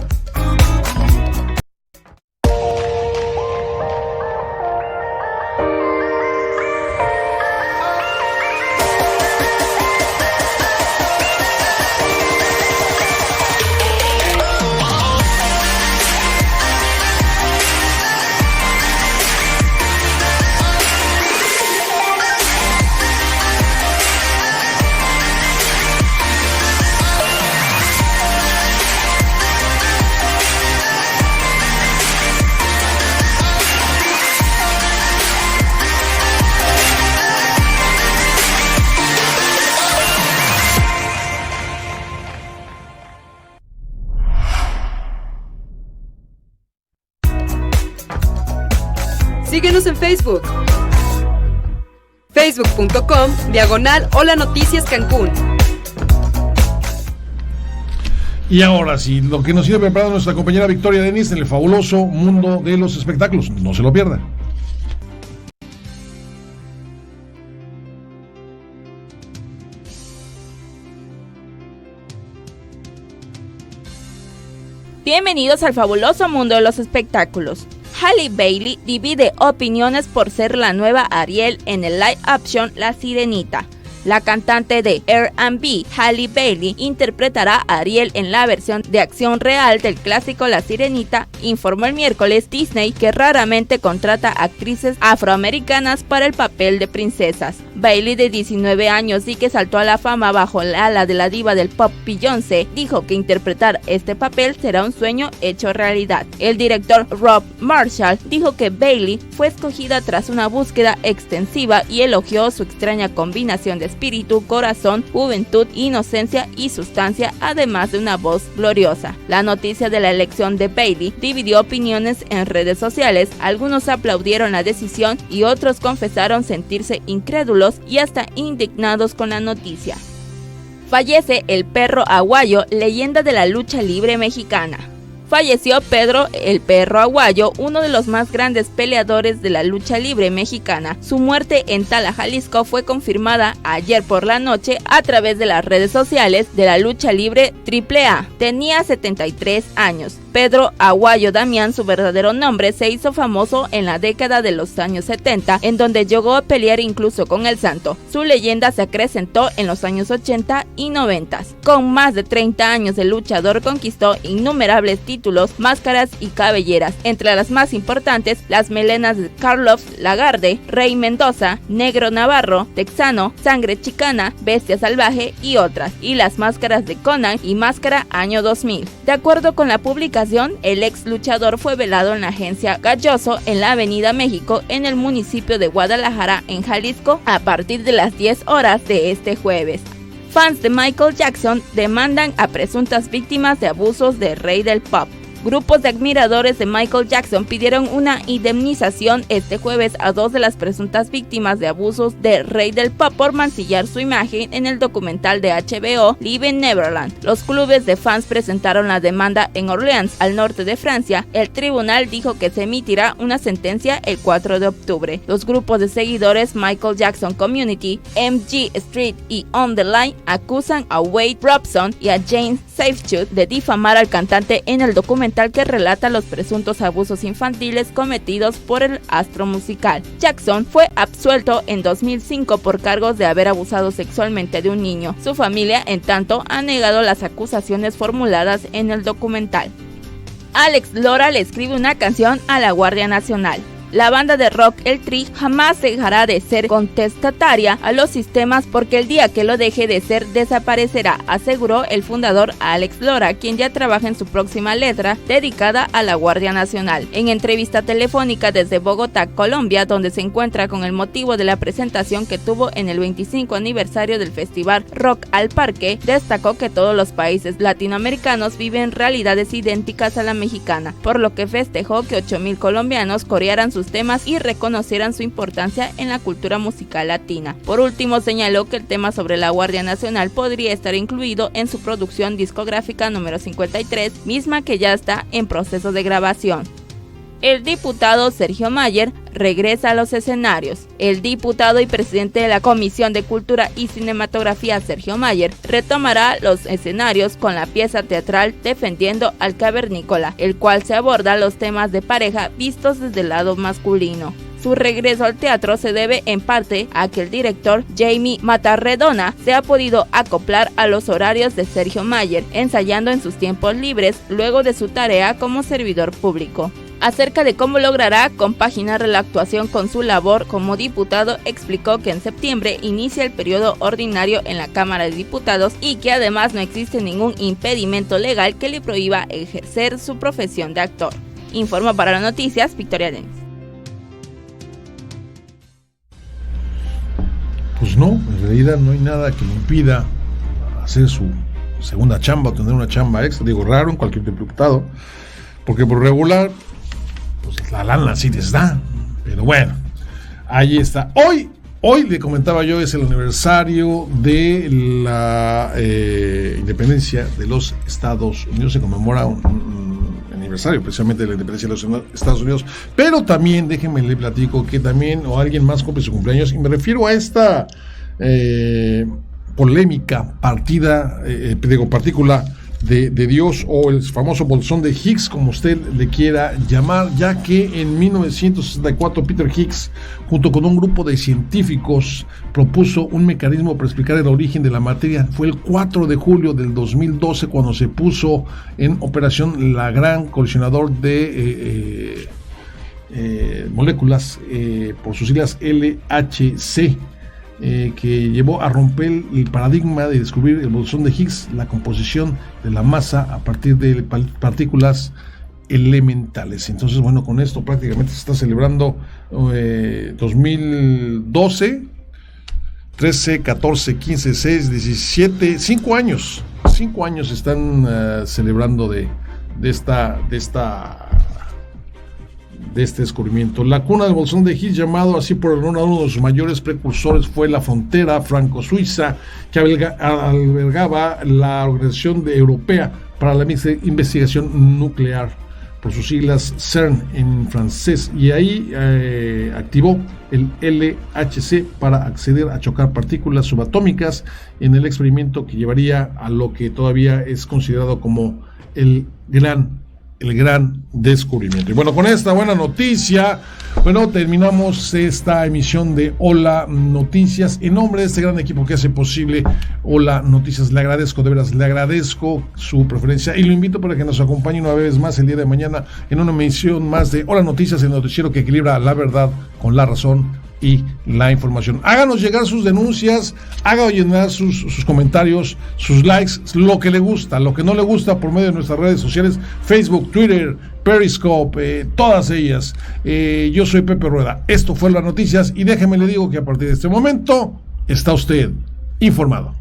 Síguenos en Facebook. Facebook.com/Hola Noticias Cancún. Y ahora sí, lo que nos tiene preparado nuestra compañera Victoria Denis en el fabuloso mundo de los espectáculos. No se lo pierda. Bienvenidos al fabuloso mundo de los espectáculos. Halle Bailey divide opiniones por ser la nueva Ariel en el live action La Sirenita. La cantante de R&B, Halle Bailey, interpretará a Ariel en la versión de acción real del clásico La Sirenita, informó el miércoles Disney que raramente contrata actrices afroamericanas para el papel de princesas. Bailey, de 19 años y que saltó a la fama bajo el ala de la diva del pop Beyoncé, dijo que interpretar este papel será un sueño hecho realidad. El director Rob Marshall dijo que Bailey fue escogida tras una búsqueda extensiva y elogió su extraña combinación de espíritu, corazón, juventud, inocencia y sustancia, además de una voz gloriosa. La noticia de la elección de Bailey dividió opiniones en redes sociales. Algunos aplaudieron la decisión y otros confesaron sentirse incrédulos y hasta indignados con la noticia. Fallece el Perro Aguayo, leyenda de la lucha libre mexicana. Falleció Pedro el Perro Aguayo, uno de los más grandes peleadores de la lucha libre mexicana. Su muerte en Tala, Jalisco, fue confirmada ayer por la noche a través de las redes sociales de la lucha libre AAA. Tenía 73 años. Pedro Aguayo Damián, su verdadero nombre, se hizo famoso en la década de los años 70, en donde llegó a pelear incluso con el Santo. Su leyenda se acrecentó en los años 80 y 90. Con más de 30 años, el luchador conquistó innumerables títulos, máscaras y cabelleras, entre las más importantes las melenas de Carlos Lagarde, Rey Mendoza, Negro Navarro, Texano, Sangre Chicana, Bestia Salvaje y otras, y las máscaras de Conan y Máscara año 2000. De acuerdo con la publicación, el ex luchador fue velado en la agencia Galloso en la Avenida México, en el municipio de Guadalajara, en Jalisco, a partir de las 10 horas de este jueves. Fans de Michael Jackson demandan a presuntas víctimas de abusos del rey del pop. Grupos de admiradores de Michael Jackson pidieron una indemnización este jueves a dos de las presuntas víctimas de abusos del rey del pop por mancillar su imagen en el documental de HBO Living Neverland. Los clubes de fans presentaron la demanda en Orleans, al norte de Francia. El tribunal dijo que se emitirá una sentencia el 4 de octubre. Los grupos de seguidores Michael Jackson Community, MG Street y On the Line acusan a Wade Robson y a James Safechuck de difamar al cantante en el documental que relata los presuntos abusos infantiles cometidos por el astro musical. Jackson fue absuelto en 2005 por cargos de haber abusado sexualmente de un niño. Su familia, en tanto, ha negado las acusaciones formuladas en el documental. Alex Lora le escribe una canción a la Guardia Nacional. La banda de rock El Tri jamás dejará de ser contestataria a los sistemas porque el día que lo deje de ser desaparecerá, aseguró el fundador Alex Lora, quien ya trabaja en su próxima letra dedicada a la Guardia Nacional. En entrevista telefónica desde Bogotá, Colombia, donde se encuentra con el motivo de la presentación que tuvo en el 25 aniversario del festival Rock al Parque, destacó que todos los países latinoamericanos viven realidades idénticas a la mexicana, por lo que festejó que 8,000 colombianos corearan sus temas y reconocieran su importancia en la cultura musical latina. Por último, señaló que el tema sobre la Guardia Nacional podría estar incluido en su producción discográfica número 53, misma que ya está en proceso de grabación. El diputado Sergio Mayer regresa a los escenarios. El diputado y presidente de la Comisión de Cultura y Cinematografía, Sergio Mayer, retomará los escenarios con la pieza teatral Defendiendo al Cavernícola, el cual se aborda los temas de pareja vistos desde el lado masculino. Su regreso al teatro se debe en parte a que el director Jamie Matarredona se ha podido acoplar a los horarios de Sergio Mayer, ensayando en sus tiempos libres luego de su tarea como servidor público. Acerca de cómo logrará compaginar la actuación con su labor como diputado, explicó que en septiembre inicia el periodo ordinario en la Cámara de Diputados y que además no existe ningún impedimento legal que le prohíba ejercer su profesión de actor. Informa para las noticias Victoria Denis. Pues no, en realidad no hay nada que le impida hacer su segunda chamba o tener una chamba extra. Digo, raro en cualquier diputado, porque por regular pues la lana sí les da, pero bueno, ahí está. Hoy le comentaba yo, es el aniversario de la independencia de los Estados Unidos. Se conmemora un aniversario precisamente de la independencia de los Estados Unidos, pero también, déjenme le platico que también, o alguien más cumple su cumpleaños, y me refiero a esta polémica partícula de Dios, o el famoso bolsón de Higgs, como usted le quiera llamar, ya que en 1964 Peter Higgs, junto con un grupo de científicos, propuso un mecanismo para explicar el origen de la materia. Fue el 4 de julio del 2012 cuando se puso en operación la gran colisionador de moléculas, por sus siglas LHC, que llevó a romper el paradigma de descubrir el bosón de Higgs, la composición de la masa a partir de partículas elementales. Entonces, bueno, con esto prácticamente se está celebrando 2012, 13, 14, 15, 16, 17, 5 años. 5 años están celebrando de este descubrimiento. La cuna del bolsón de Higgs, llamado así por uno de sus mayores precursores, fue la frontera franco-suiza, que albergaba la Organización Europea para la Investigación Nuclear, por sus siglas CERN en francés, y ahí activó el LHC para acceder a chocar partículas subatómicas en el experimento que llevaría a lo que todavía es considerado como el gran descubrimiento. Y bueno, con esta buena noticia, bueno, terminamos esta emisión de Hola Noticias. En nombre de este gran equipo que hace posible Hola Noticias, le agradezco, de veras, le agradezco su preferencia y lo invito para que nos acompañe una vez más el día de mañana en una emisión más de Hola Noticias, el noticiero que equilibra la verdad con la razón y la información. Háganos llegar sus denuncias, háganos llenar sus comentarios, sus likes, lo que le gusta, lo que no le gusta, por medio de nuestras redes sociales, Facebook, Twitter, Periscope, todas ellas. Yo soy Pepe Rueda, esto fue Las Noticias, y déjeme le digo que a partir de este momento está usted informado.